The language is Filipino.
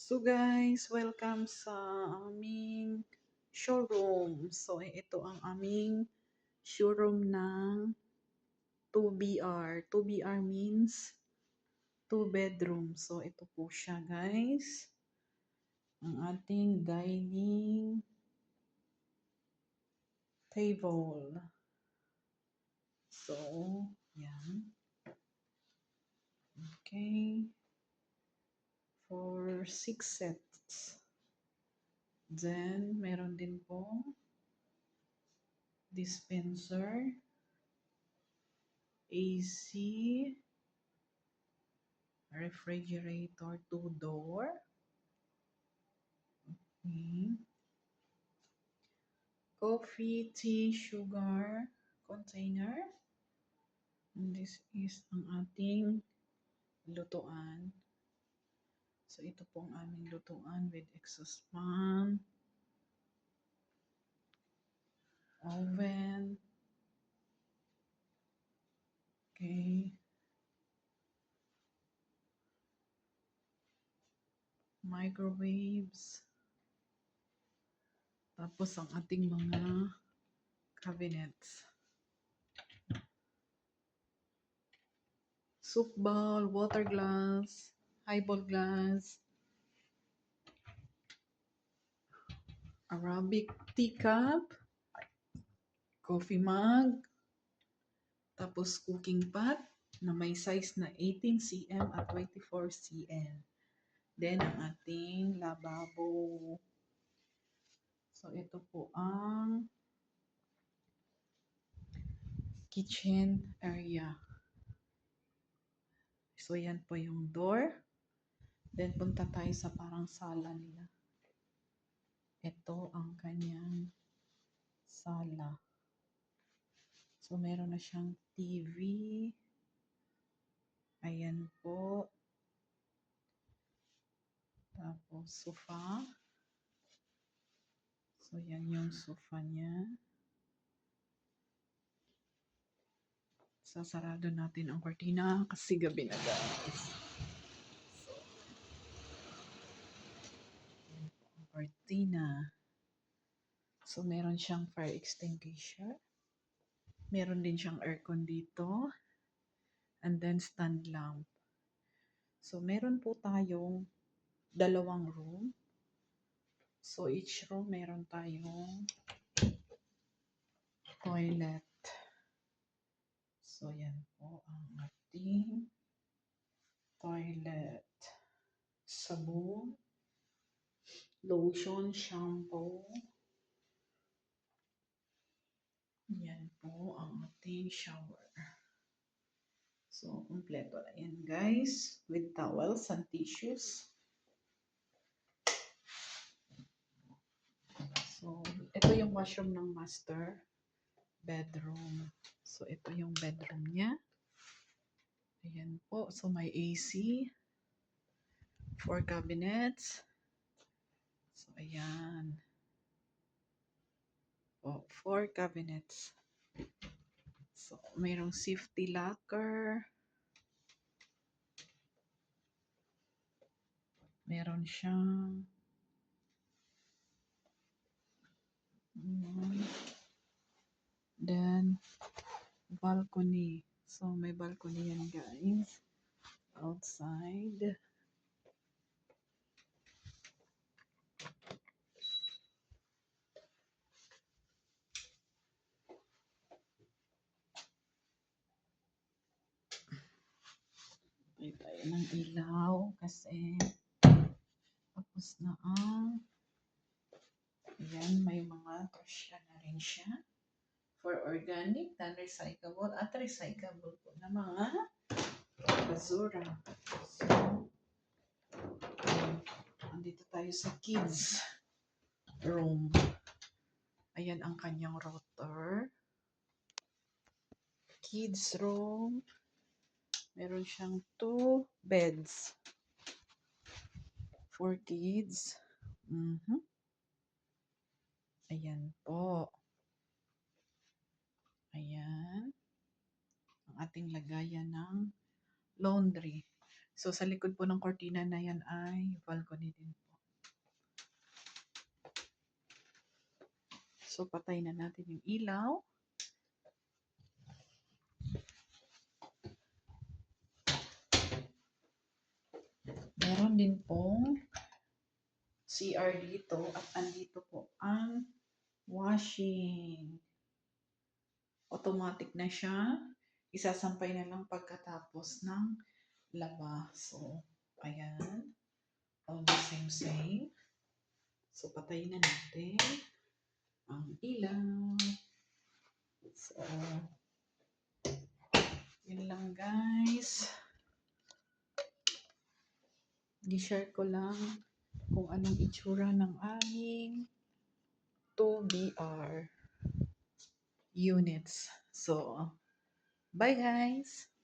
So guys, welcome sa aming showroom. So ito ang aming showroom ng 2BR. 2BR means 2 bedroom. So ito po siya guys. Ang ating dining table. So, yan. Okay. For 6 sets. Then, meron din po dispenser, AC, refrigerator, 2-door. Okay. Coffee, tea, sugar container. And this is ang ating lutuan. So, ito po ang aming lutuan with exhaust fan, oven. Okay. Microwaves. Tapos ang ating mga cabinets. Soup bowl, water glass, highball glass, Arabic teacup, coffee mug, tapos cooking pot na may size na 18 cm at 24 cm. Then, ang ating lababo. So, ito po ang kitchen area. So, yan po yung door. Then, punta tayo sa parang sala nila. Ito ang kanyang sala. So, meron na siyang TV. Ayan po. Tapos, sofa. So, yan yung sofa niya. Sasarado natin ang kortina kasi gabi na guys. So, yan po ang kortina. So, meron siyang fire extinguisher. Meron din siyang aircon dito. And then, stand lamp. So, meron po tayong dalawang room. So, each room meron tayong toilet. So, yan po ang ating toilet. Sabon, lotion, shampoo. Yan po ang ating shower. So, kompleto na yan guys. With towels and tissues. So, ito yung washroom ng master bedroom. So, ito yung bedroom niya. Ayan po. So, may AC. 4 cabinets. So, ayan. O, 4 cabinets. So, mayroong safety locker. Meron siyang then balcony. So, may balcony yan guys. Outside. Ay tayo ng ilaw kasi tapos na ang ayan, may mga trash na rin siya for organic, non-recyclable at recyclable po na mga basura. So, andito tayo sa kids room. Ayan ang kanyang router. Kids room. Meron siyang 2 beds for kids. Ayan po. Ayan. Ang ating lagayan ng laundry. So, sa likod po ng cortina na yan ay balcony din po. So, patay na natin yung ilaw. Meron din pong CR dito at andito po ang washing. Automatic na siya. Isasampay na lang pagkatapos ng laba. So, ayan. Almost same. So, patayin na natin ang ilaw. So, yun lang guys. Di-share ko lang kung anong itsura ng aming 2BR units. So, bye guys!